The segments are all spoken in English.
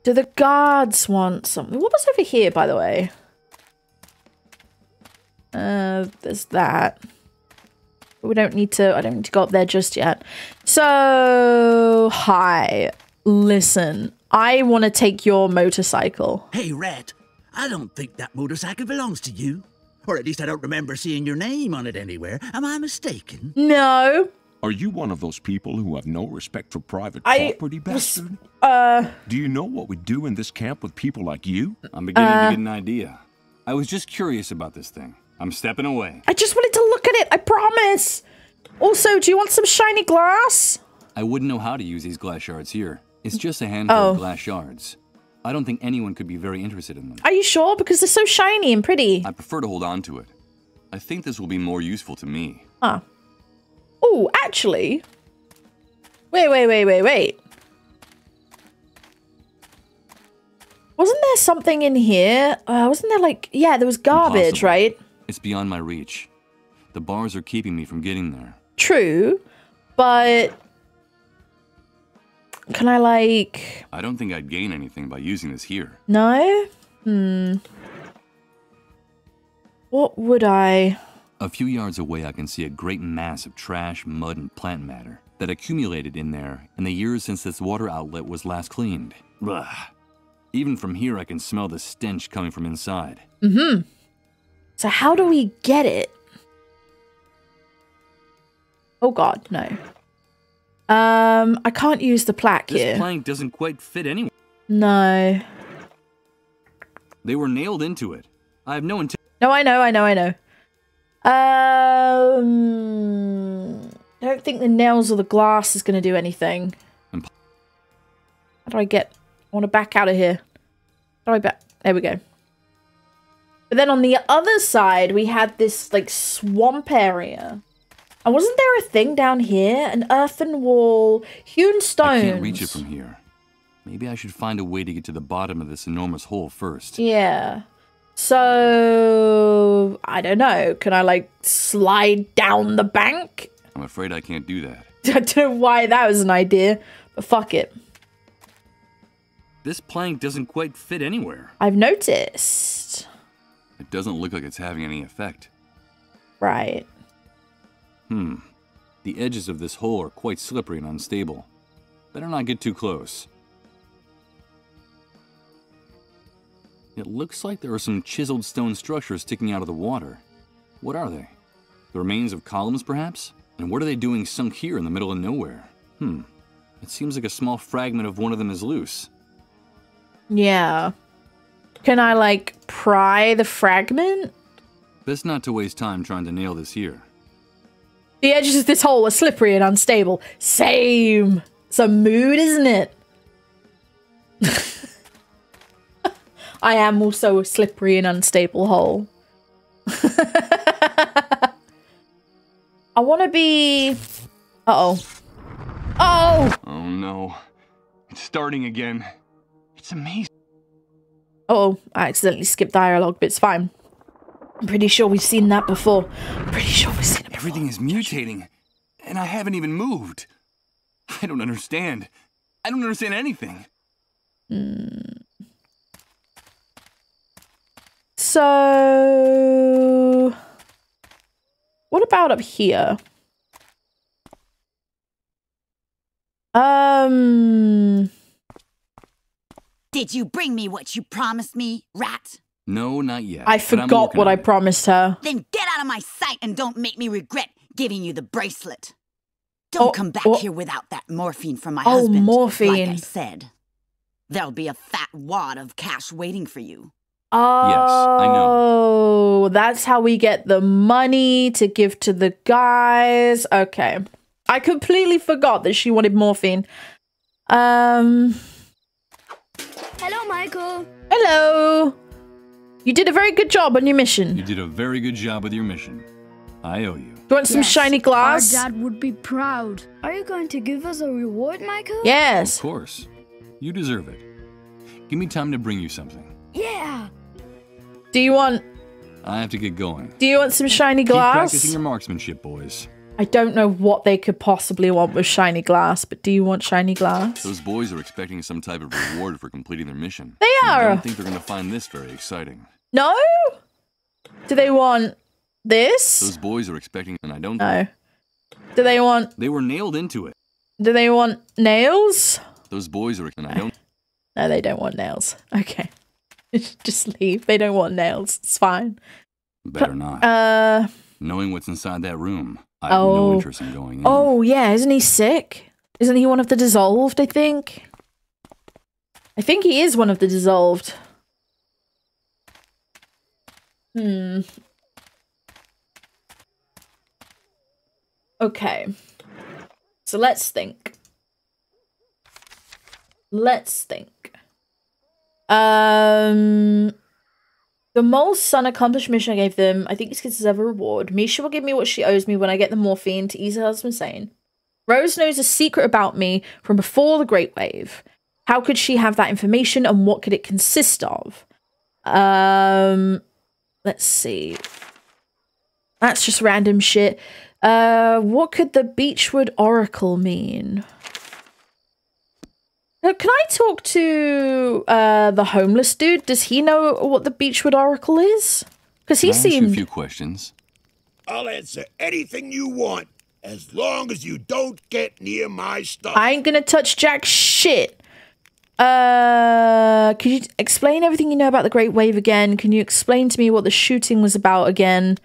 Do the guards want something? What was over here, by the way? There's that. We don't need to, I don't need to go up there just yet. So, hi. Listen, I want to take your motorcycle. Hey, Rat, I don't think that motorcycle belongs to you. Or at least I don't remember seeing your name on it anywhere. Am I mistaken? No. Are you one of those people who have no respect for private property, bastard? Do you know what we do in this camp with people like you? I'm beginning to get an idea. I was just curious about this thing. I'm stepping away. I just wanted to look at it, I promise. Also, do you want some shiny glass? I wouldn't know how to use these glass shards here. It's just a handful of glass shards. I don't think anyone could be very interested in them. Are you sure? Because they're so shiny and pretty. I prefer to hold on to it. I think this will be more useful to me. Huh. Oh, actually. Wait. Wasn't there something in here? Wasn't there like... Yeah, there was garbage, Impossible. right? It's beyond my reach. The bars are keeping me from getting there. True, but... Can I, like... I don't think I'd gain anything by using this here. No? What would I... A few yards away, I can see a great mass of trash, mud, and plant matter that accumulated in there in the years since this water outlet was last cleaned. Blah. Even from here, I can smell the stench coming from inside. So how do we get it? Oh god, no. I can't use the plaque here. This plank doesn't quite fit anywhere. No. They were nailed into it. I have no intent. No, I know. I don't think the nails or the glass is going to do anything. How do I get... I want to back out of here. How do I back? There we go. But then on the other side, we had this, like, swamp area. And wasn't there a thing down here? An earthen wall, hewn stones. I can't reach it from here. Maybe I should find a way to get to the bottom of this enormous hole first. Yeah. So, I don't know. Can I, like, slide down the bank? I'm afraid I can't do that. I don't know why that was an idea, but fuck it. This plank doesn't quite fit anywhere. I've noticed. It doesn't look like it's having any effect. Right. The edges of this hole are quite slippery and unstable. Better not get too close. It looks like there are some chiseled stone structures sticking out of the water. What are they? The remains of columns, perhaps? And what are they doing sunk here in the middle of nowhere? It seems like a small fragment of one of them is loose. Yeah. Can I, like, pry the fragment? Best not to waste time trying to nail this here. The edges of this hole are slippery and unstable. Same. It's a mood, isn't it? I am also a slippery and unstable hole. I want to be... Uh-oh. Oh! Oh no. It's starting again. It's amazing. Uh-oh. I accidentally skipped dialogue, but it's fine. I'm pretty sure we've seen that before. Everything is mutating, and I haven't even moved. I don't understand. I don't understand anything. So... What about up here? Did you bring me what you promised me, rat? No, not yet. I forgot what I promised her. Then get out of my sight and don't make me regret giving you the bracelet. Don't come back here without that morphine from my husband. Oh, morphine. Like I said. There'll be a fat wad of cash waiting for you. Oh, yes, I know. That's how we get the money to give to the guys. Okay. I completely forgot that she wanted morphine. Hello, Michael. Hello. You did a very good job on your mission. You did a very good job with your mission. I owe you. Do you want some shiny glass? Our dad would be proud. Are you going to give us a reward, Michael? Yes. Of course. You deserve it. Give me time to bring you something. Yeah. Do you want... I have to get going. Do you want some shiny Keep glass? practicing your marksmanship, boys. I don't know what they could possibly want with shiny glass, but do you want shiny glass? Those boys are expecting some type of reward for completing their mission. They are! I don't think they're going to find this very exciting. No? Do they want this? Those boys are expecting, and I don't know. Do they want... They were nailed into it. Do they want nails? Those boys are, and I don't... No, they don't want nails. Okay. Just leave. They don't want nails. It's fine. Better not. Knowing what's inside that room, I have no interest in going in. Oh, yeah. Isn't he sick? Isn't he one of the dissolved, I think? I think he is one of the dissolved. Okay. So let's think. The mole's son accomplished mission I gave them. I think this gets deserve a reward. Misha will give me what she owes me when I get the morphine to ease her husband's pain. Rose knows a secret about me from before the Great Wave. How could she have that information and what could it consist of? Let's see. That's just random shit. What could the Beechwood Oracle mean? Can I talk to the homeless dude? Does he know what the Beechwood Oracle is? Because he seemed... a few questions. I'll answer anything you want, as long as you don't get near my stuff. I ain't gonna touch jack shit. Could you explain everything you know about the Great Wave again? Can you explain to me what the shooting was about again?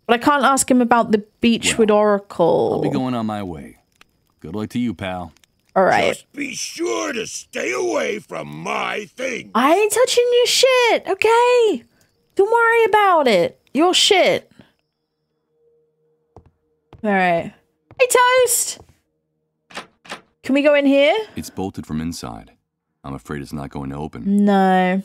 But I can't ask him about the Beechwood Oracle. I'll be going on my way. Good luck to you, pal. All right. Just be sure to stay away from my thing. I ain't touching your shit, okay? Don't worry about it. Your shit. All right. Hey, Toast! Can we go in here? It's bolted from inside. I'm afraid it's not going to open. No.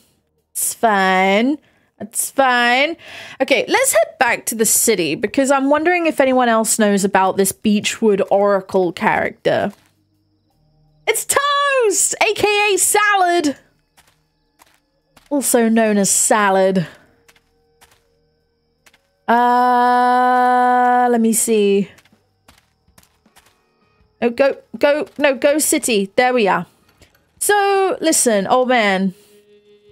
It's fine. It's fine. Okay, let's head back to the city because I'm wondering if anyone else knows about this Beechwood Oracle character. It's Toast, aka Salad. Also known as Salad. Let me see. Oh, go city. There we are. So, listen, old man.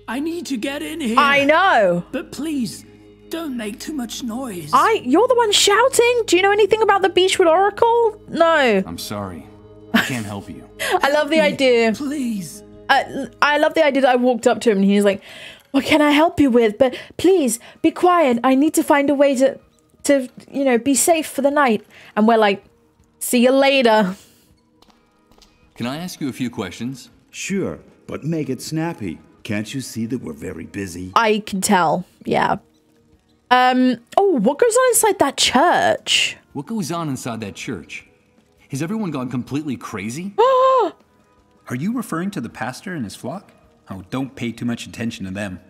I need to get in here. I know. But please, don't make too much noise. You're the one shouting? Do you know anything about the Beechwood Oracle? No. I'm sorry. I can't help you. I love the idea. Please. I love the idea that I walked up to him and he was like, what can I help you with? But please, be quiet. I need to find a way to you know, be safe for the night. And we're like, see you later. Can I ask you a few questions? Sure, but make it snappy. Can't you see that we're very busy? I can tell, yeah. Oh, what goes on inside that church? What goes on inside that church? Has everyone gone completely crazy? Are you referring to the pastor and his flock? Oh, don't pay too much attention to them.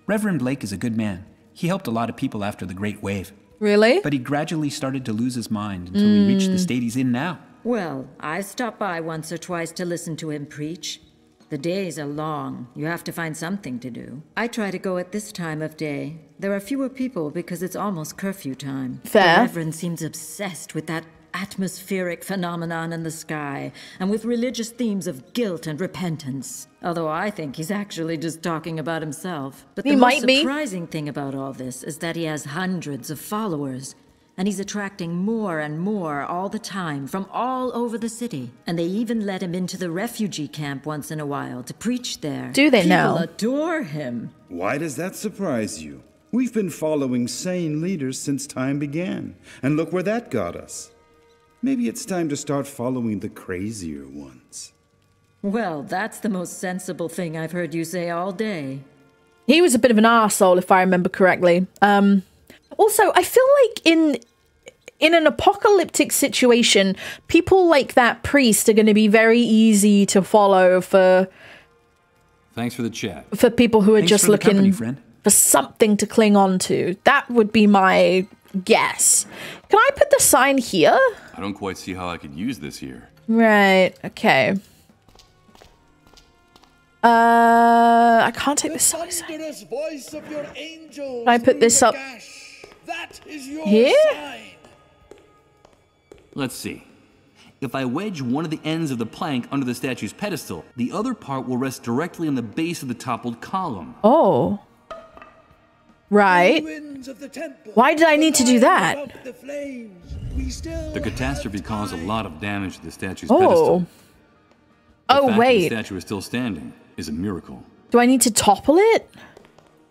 Reverend Blake is a good man. He helped a lot of people after the Great Wave. Really? But he gradually started to lose his mind until he reached the state he's in now. Well, I stopped by once or twice to listen to him preach. The days are long. You have to find something to do. I try to go at this time of day. There are fewer people because it's almost curfew time. Fair. The Reverend seems obsessed with that atmospheric phenomenon in the sky, and with religious themes of guilt and repentance. Although I think he's actually just talking about himself. But the most surprising thing about all this is that he has hundreds of followers. And he's attracting more and more all the time from all over the city. And they even let him into the refugee camp once in a while to preach there. Do they now? People adore him. Why does that surprise you? We've been following sane leaders since time began. And look where that got us. Maybe it's time to start following the crazier ones. Well, that's the most sensible thing I've heard you say all day. He was a bit of an arsehole, if I remember correctly. Also, I feel like in an apocalyptic situation, people like that priest are going to be very easy to follow for... Thanks for the chat. For people who are just looking for something to cling on to. That would be my guess. Can I put the sign here? I don't quite see how I could use this here. Right, okay. I can't take this sign. Can I put this up here? Let's see. If I wedge one of the ends of the plank under the statue's pedestal, the other part will rest directly on the base of the toppled column. Oh. Right. Why did I need to do that? The catastrophe caused a lot of damage to the statue's pedestal. Oh, wait. The statue is still standing is a miracle. Do I need to topple it?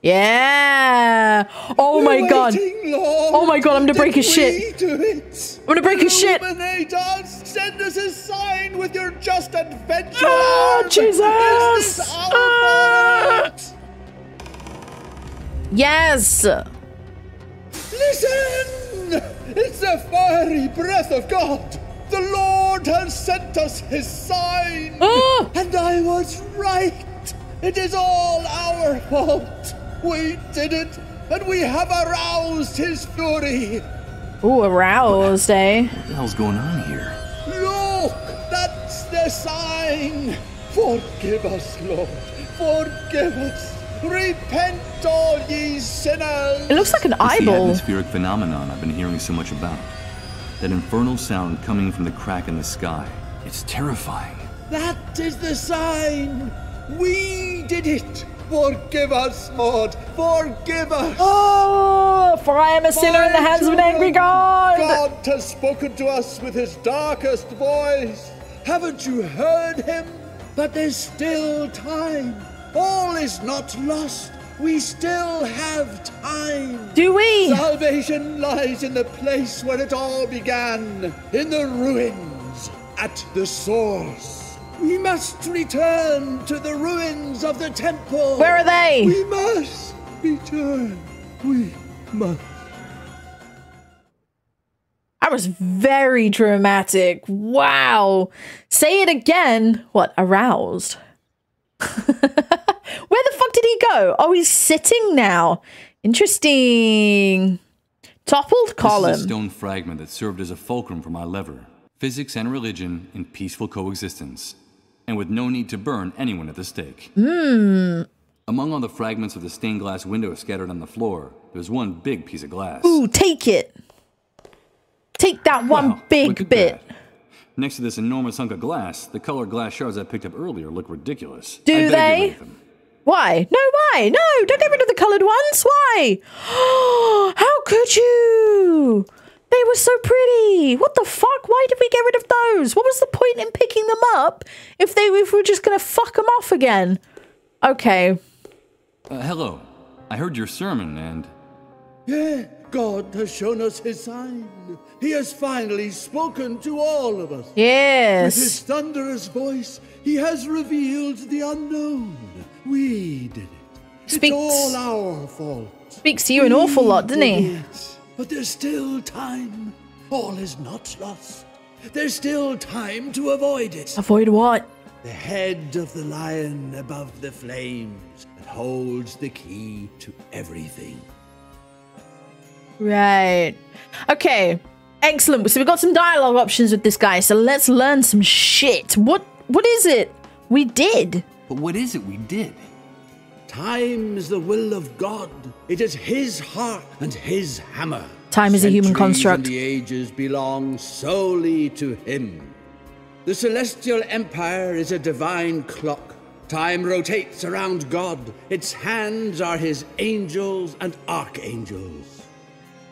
Yeah. Oh my god. Oh my god, I'm gonna break his shit. I'm gonna break his shit. Send us a sign with your just adventure. Oh, Jesus. Yes. Listen! It's the fiery breath of God. The Lord has sent us his sign. And I was right. It is all our fault. We did it, and we have aroused his fury. Ooh, aroused, eh? What the hell's going on here? Look, that's the sign. Forgive us, Lord. Forgive us. Repent, all ye sinners. It looks like an eyeball. It's the atmospheric phenomenon I've been hearing so much about. That infernal sound coming from the crack in the sky. It's terrifying. That is the sign. We did it. Forgive us, Lord. Forgive us. Oh, for I am a sinner in the hands of an angry God. God has spoken to us with his darkest voice. Haven't you heard him? But there's still time. All is not lost. We still have time. Do we? Salvation lies in the place where it all began. In the ruins. At the source. We must return to the ruins of the temple. Where are they? We must return. We must. That was very dramatic. Wow. Say it again. What? Aroused. Where the fuck did he go? Oh, he's sitting now. Interesting. Toppled column. This is a stone fragment that served as a fulcrum for my lever. Physics and religion in peaceful coexistence. And with no need to burn anyone at the stake. Among all the fragments of the stained glass window scattered on the floor, there's one big piece of glass. Ooh, take it. Take that one big bit. That. Next to this enormous hunk of glass, the colored glass shards I picked up earlier look ridiculous. Do they? Why? No, why? No, don't get rid of the colored ones. Why? How could you? They were so pretty. What the fuck? Why did we get rid of those? What was the point in picking them up if we're just going to fuck them off again? Okay. Hello. I heard your sermon and... Yeah, God has shown us his sign. He has finally spoken to all of us. Yes. With his thunderous voice, he has revealed the unknown. We did it. It's all our fault. Speaks to you an awful lot, doesn't he? But there's still time. All is not lost. There's still time to avoid it. Avoid what? The head of the lion above the flames that holds the key to everything. Right. Okay. Excellent. So we've got some dialogue options with this guy. So let's learn some shit. What is it we did? But what is it we did? Time is the will of God. It is his heart and his hammer. Time is a human construct. And the ages belong solely to him. The celestial empire is a divine clock. Time rotates around God. Its hands are his angels and archangels.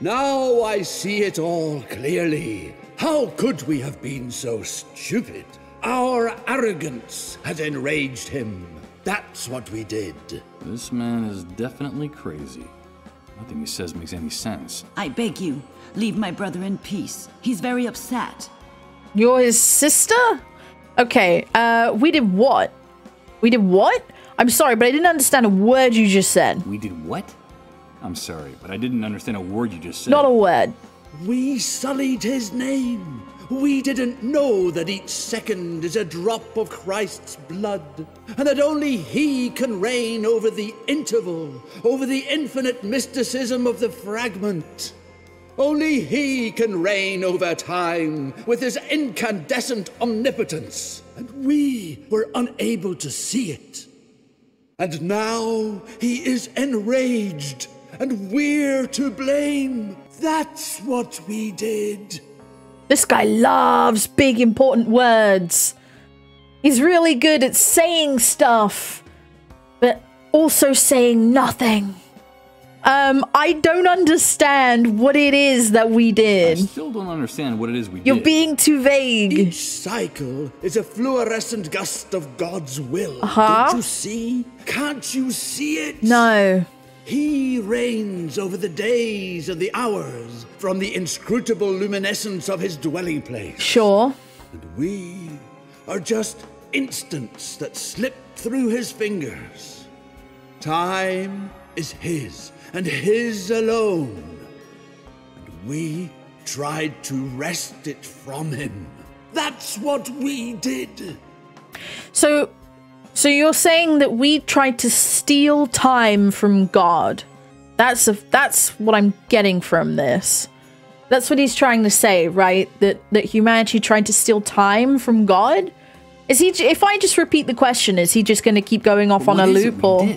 Now I see it all clearly. How could we have been so stupid? Our arrogance had enraged him. That's what we did. This man is definitely crazy. Nothing he says makes any sense. I beg you, leave my brother in peace. He's very upset. You're his sister? Okay, we did what? We did what? I'm sorry, but I didn't understand a word you just said. We did what? I'm sorry, but I didn't understand a word you just said. Not a word. We sullied his name. We didn't know that each second is a drop of Christ's blood, and that only he can reign over the interval, over the infinite mysticism of the fragment. Only he can reign over time with his incandescent omnipotence, and we were unable to see it. And now he is enraged, and we're to blame. That's what we did. This guy loves big, important words. He's really good at saying stuff, but also saying nothing. I don't understand what it is that we did. I still don't understand what it is we did. You're being too vague. Each cycle is a fluorescent gust of God's will. Don't you see? Can't you see it? No. He reigns over the days and the hours from the inscrutable luminescence of his dwelling place. Sure. And we are just instants that slip through his fingers. Time is his, and his alone. And we tried to wrest it from him. That's what we did. So you're saying that we tried to steal time from God. That's what I'm getting from this. That's what he's trying to say, right? That humanity tried to steal time from God? Is he, if I just repeat the question, is he just going to keep going off on a loop, or?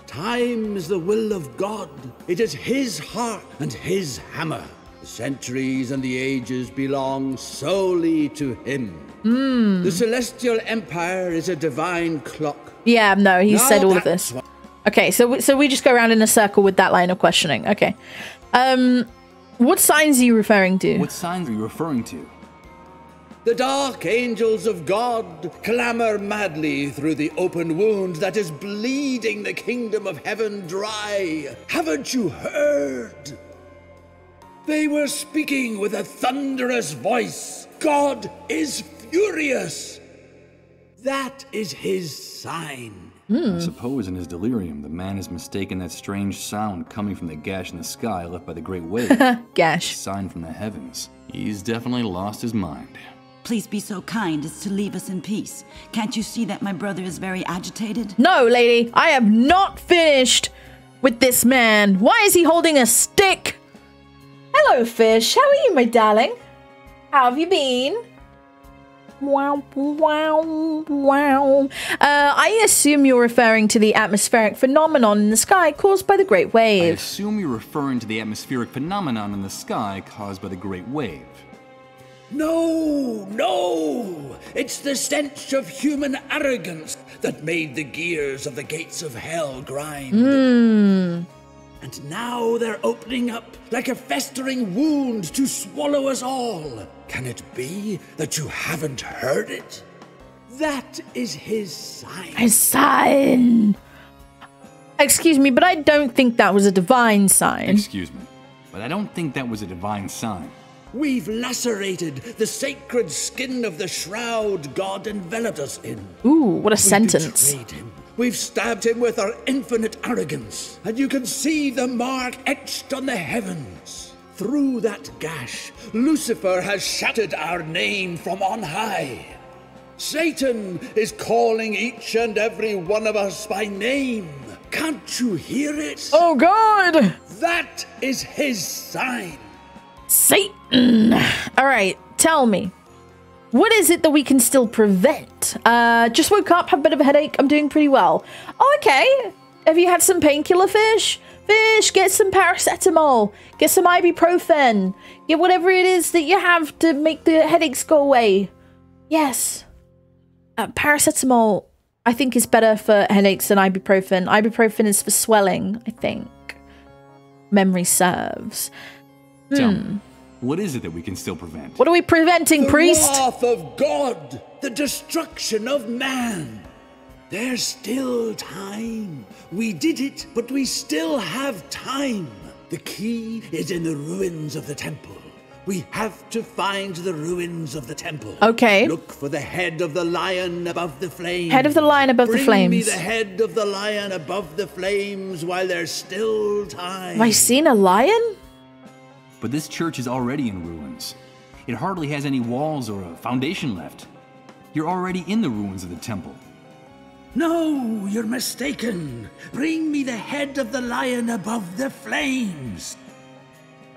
Time is the will of God. It is his heart and his hammer. The centuries and the ages belong solely to him. The celestial empire is a divine clock. Yeah, no, he said all of this. Okay, so we just go around in a circle with that line of questioning. Okay. What signs are you referring to? What signs are you referring to? The dark angels of God clamor madly through the open wound that is bleeding the kingdom of heaven dry. Haven't you heard? They were speaking with a thunderous voice. God is furious. That is his sign. I suppose in his delirium, the man has mistaken that strange sound coming from the gash in the sky left by the great wave. Gash. A sign from the heavens. He's definitely lost his mind. Please be so kind as to leave us in peace. Can't you see that my brother is very agitated? No, lady. I have not finished with this man. Why is he holding a stick? Hello, fish. How are you, my darling? How have you been? Wow, wow, wow. I assume you're referring to the atmospheric phenomenon in the sky caused by the Great Wave. I assume you're referring to the atmospheric phenomenon in the sky caused by the Great Wave. No, no! It's the stench of human arrogance that made the gears of the gates of hell grind. And now they're opening up like a festering wound to swallow us all. Can it be that you haven't heard it? That is his sign. His sign! Excuse me, but I don't think that was a divine sign. Excuse me, but I don't think that was a divine sign. We've lacerated the sacred skin of the shroud God enveloped us in. Ooh, what a sentence. Betrayed him. We've stabbed him with our infinite arrogance, and you can see the mark etched on the heavens. Through that gash, Lucifer has shattered our name from on high. Satan is calling each and every one of us by name. Can't you hear it? Oh, God! That is his sign. Satan! All right, tell me. What is it that we can still prevent? Just woke up, have a bit of a headache. I'm doing pretty well. Oh, okay. Have you had some painkiller, fish? Fish, get some paracetamol. Get some ibuprofen. Get whatever it is that you have to make the headaches go away. Yes. Paracetamol, I think, is better for headaches than ibuprofen. Ibuprofen is for swelling, I think. Memory serves. Tell me, what is it that we can still prevent? What are we preventing, priest? The wrath of God, the destruction of man. There's still time. We did it, but we still have time. The key is in the ruins of the temple. We have to find the ruins of the temple. Okay. Look for the head of the lion above the flames. Head of the lion above the flames. Bring me the head of the lion above the flames while there's still time. Have I seen a lion? But this church is already in ruins. It hardly has any walls or a foundation left. You're already in the ruins of the temple. No, you're mistaken. Bring me the head of the lion above the flames.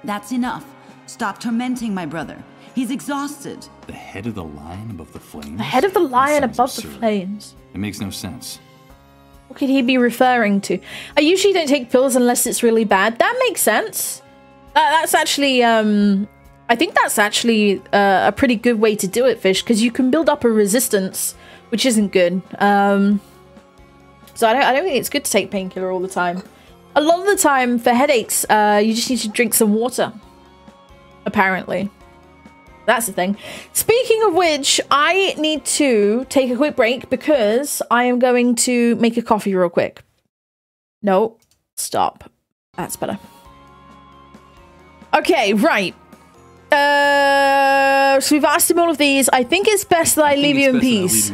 That's enough. Stop tormenting my brother. He's exhausted. The head of the lion above the flames? The head of the lion above the flames. It makes no sense. What could he be referring to? I usually don't take pills unless it's really bad. That makes sense. That's actually I think that's actually a pretty good way to do it, Fish, because you can build up a resistance, which isn't good. So I don't think it's good to take painkiller all the time. A lot of the time, for headaches, you just need to drink some water. Apparently. That's the thing. Speaking of which, I need to take a quick break because I am going to make a coffee real quick. No, stop. That's better. Okay, right. So we've asked him all of these. I think it's best that I leave you in peace.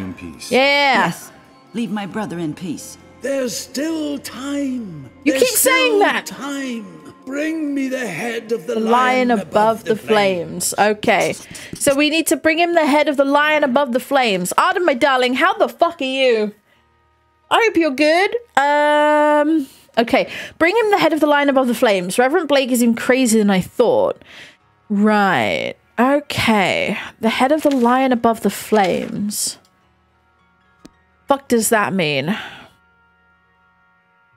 Yeah. Yes. Leave my brother in peace. There's still time. You keep saying that. Time. Bring me the head of the lion above the flames. Okay. So we need to bring him the head of the lion above the flames. Arden, my darling, how the fuck are you? I hope you're good. Okay. Bring him the head of the lion above the flames. Reverend Blake is even crazier than I thought. Right. Okay. The head of the lion above the flames. Fuck does that mean?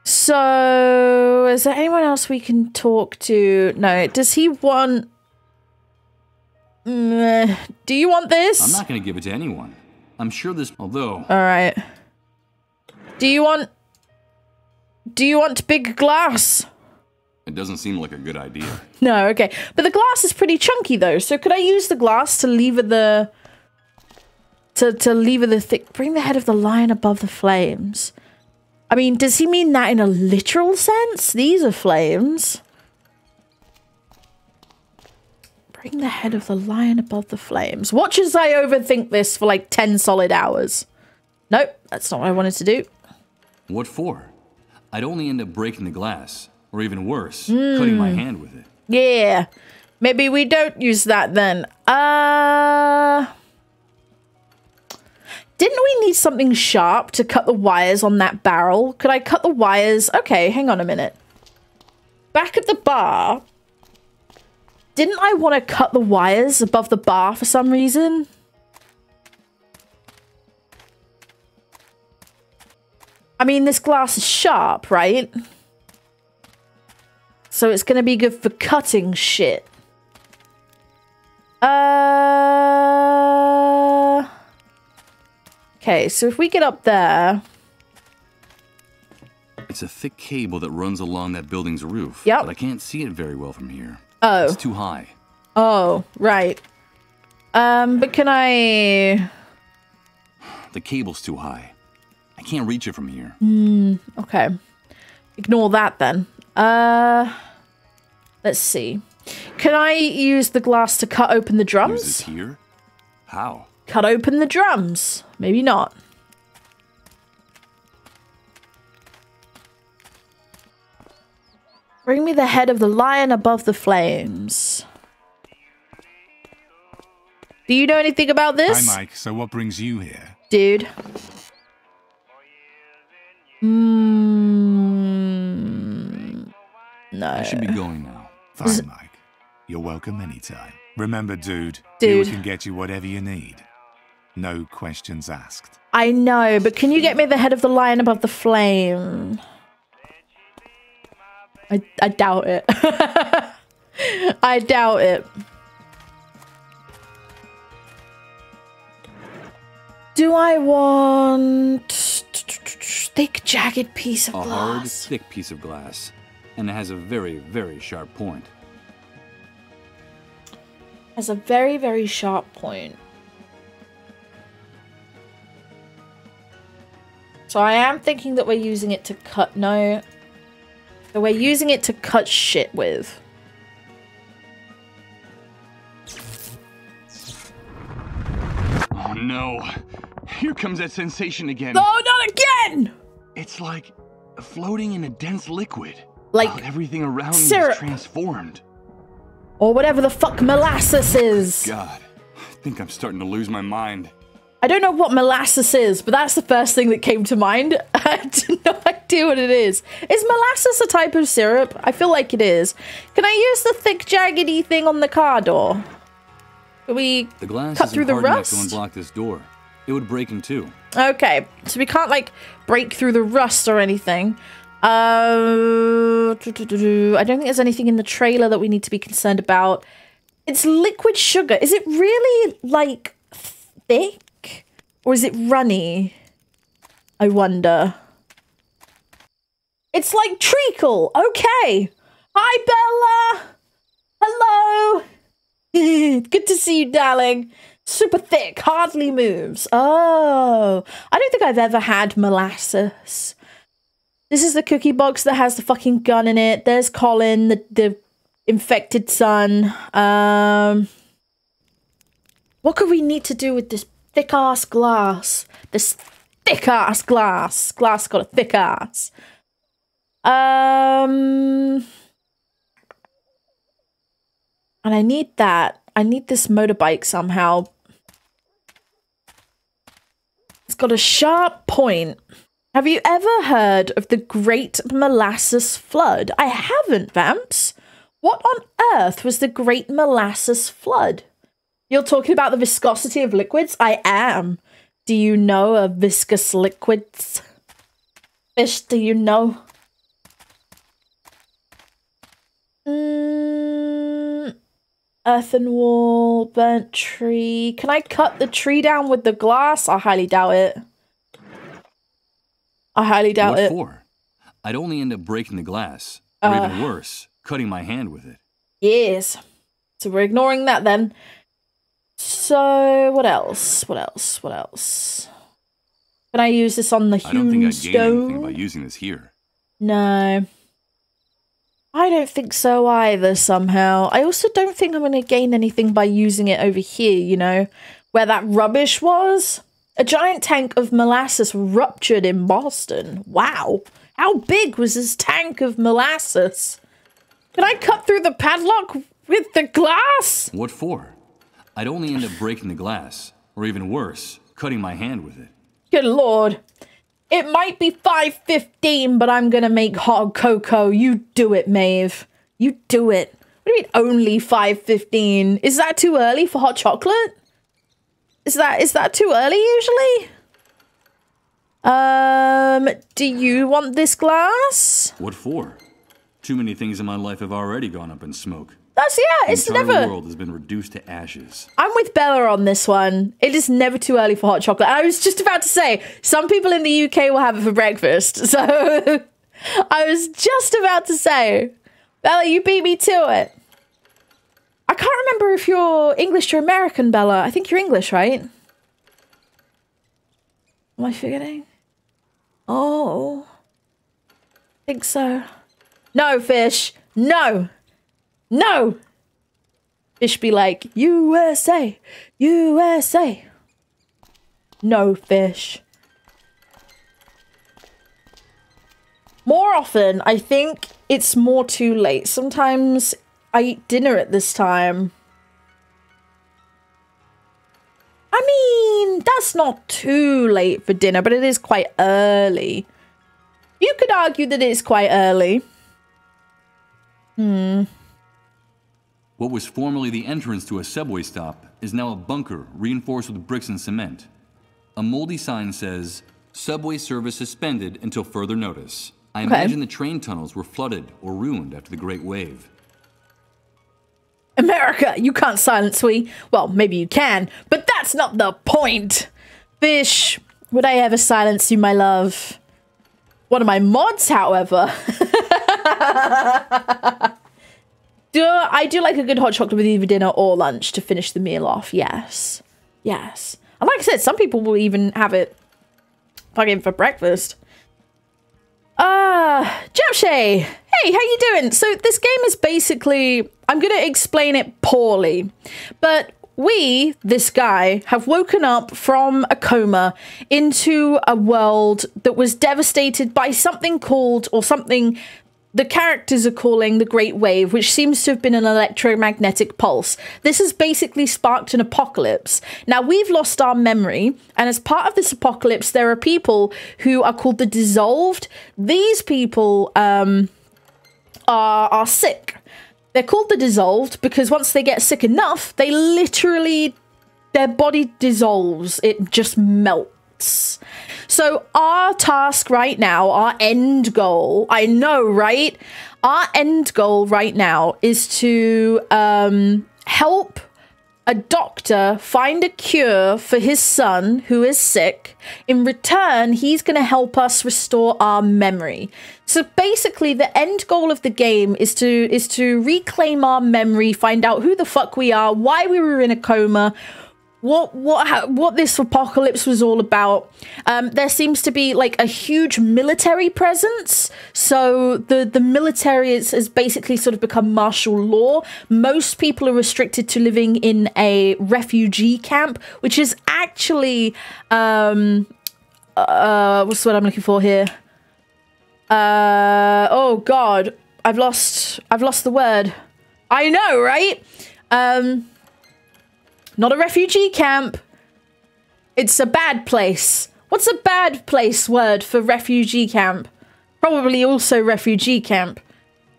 So, is there anyone else we can talk to? No. Does he want... Do you want this? I'm not going to give it to anyone. I'm sure this... Although... Alright. Do you want big glass? It doesn't seem like a good idea. No, okay. But the glass is pretty chunky, though. So could I use the glass to lever the... To lever the thick... Bring the head of the lion above the flames. I mean, does he mean that in a literal sense? These are flames. Bring the head of the lion above the flames. Watch as I overthink this for like 10 solid hours. Nope, that's not what I wanted to do. What for? I'd only end up breaking the glass. Or even worse, cutting my hand with it. Yeah. Maybe we don't use that then. Didn't we need something sharp to cut the wires on that barrel? Could I cut the wires? Okay, hang on a minute. Back at the bar, didn't I want to cut the wires above the bar for some reason? I mean, this glass is sharp, right? So it's going to be good for cutting shit. Okay, so if we get up there... It's a thick cable that runs along that building's roof. Yep. But I can't see it very well from here. Oh. It's too high. Oh, right. But can I... The cable's too high. I can't reach it from here. Okay. Ignore that then. Let's see. Can I use the glass to cut open the drums? Use it here? How? Cut open the drums. Maybe not. Bring me the head of the lion above the flames. Do you know anything about this? Hi, Mike. So what brings you here? Dude. No. I should be going now. Fine, Mike. You're welcome anytime. Remember, dude, here we can get you whatever you need. No questions asked. I know, but can you get me the head of the lion above the flame? I doubt it. I doubt it. Do I want thick, jagged piece of glass? A hard, thick piece of glass. And it has a very, very sharp point. Has a very, very sharp point. So I am thinking that we're using it to cut... No. So we're using it to cut shit with. Oh no. Here comes that sensation again. No, not again! It's like floating in a dense liquid. Like everything around syrup. me is transformed. Or whatever the fuck molasses is. God, I think I'm starting to lose my mind. I don't know what molasses is, but that's the first thing that came to mind. I have no idea what it is. Is molasses a type of syrup? I feel like it is. Can I use the thick, jaggedy thing on the car door? Can we the glass cut through the rust? To unblock this door. It would break in two. Okay, so we can't like break through the rust or anything. I don't think there's anything in the trailer that we need to be concerned about. It's liquid sugar. Is it really, like, thick? Or is it runny? I wonder. It's like treacle. Okay. Hi, Bella. Hello. Good to see you, darling. Super thick. Hardly moves. Oh. I don't think I've ever had molasses. This is the cookie box that has the fucking gun in it. There's Colin, the infected son. What could we need to do with this thick-ass glass? This thick-ass glass. Glass got a thick ass. And I need that. I need this motorbike somehow. It's got a sharp point. Have you ever heard of the Great Molasses Flood? I haven't, Vamps. What on earth was the Great Molasses Flood? You're talking about the viscosity of liquids? I am. Do you know of viscous liquids? Fish, do you know? Earthen wall, burnt tree. Can I cut the tree down with the glass? I highly doubt it. I highly doubt it. What for? I'd only end up breaking the glass. Or even worse, cutting my hand with it. Yes. So we're ignoring that then. So, what else? What else? What else? Can I use this on the hewn I don't think I'd gain anything stone? by using this here. No. I don't think so either, somehow. I also don't think I'm going to gain anything by using it over here, you know, where that rubbish was. A giant tank of molasses ruptured in Boston. Wow. How big was this tank of molasses? Can I cut through the padlock with the glass? What for? I'd only end up breaking the glass. Or even worse, cutting my hand with it. Good lord. It might be 5:15, but I'm gonna make hot cocoa. You do it, Maeve. You do it. What do you mean only 5:15? Is that too early for hot chocolate? Is that too early usually? Do you want this glass? What for? Too many things in my life have already gone up in smoke. That's, yeah, it's never... The world has been reduced to ashes. I'm with Bella on this one. It is never too early for hot chocolate. I was just about to say, some people in the UK will have it for breakfast. So, I was just about to say, Bella, you beat me to it. I can't remember if you're English or American, Bella. I think you're English, right? Am I forgetting? Oh. I think so. No, Fish. No. No! Fish be like, USA! USA! No, Fish. More often, I think it's more too late. Sometimes I eat dinner at this time. I mean, that's not too late for dinner, but it is quite early. You could argue that it's quite early. What was formerly the entrance to a subway stop is now a bunker reinforced with bricks and cement. A moldy sign says, "Subway service suspended until further notice." I imagine the train tunnels were flooded or ruined after the Great Wave. America, you can't silence me. Well, maybe you can, but that's not the point. Fish, would I ever silence you, my love? One of my mods, however. I do like a good hot chocolate with either dinner or lunch to finish the meal off. Yes. Yes. And like I said, some people will even have it fucking for breakfast. Japshay! Hey, how you doing? So this game is basically... I'm going to explain it poorly. But we, this guy, have woken up from a coma into a world that was devastated by something called, or something... the characters are calling the Great Wave, which seems to have been an electromagnetic pulse. This has basically sparked an apocalypse. Now, we've lost our memory, and as part of this apocalypse, there are people who are called the Dissolved. These people are sick. They're called the Dissolved because once they get sick enough, they literally, their body dissolves. It just melts. So our task right now, our end goal, I know, right? Our end goal right now is to help a doctor find a cure for his son who is sick. In return, he's going to help us restore our memory. So basically, the end goal of the game is to reclaim our memory, find out who the fuck we are, why we were in a coma, what this apocalypse was all about. There seems to be like a huge military presence. So the military has basically sort of become martial law. Most people are restricted to living in a refugee camp, which is actually what's the word I'm looking for here? Oh God, I've lost the word. I know, right? Not a refugee camp. It's a bad place. What's a bad place word for refugee camp? Probably also refugee camp.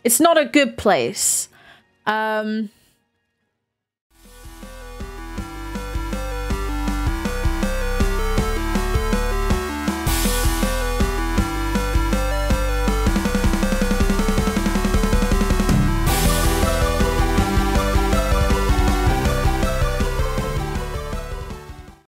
It's not a good place. What's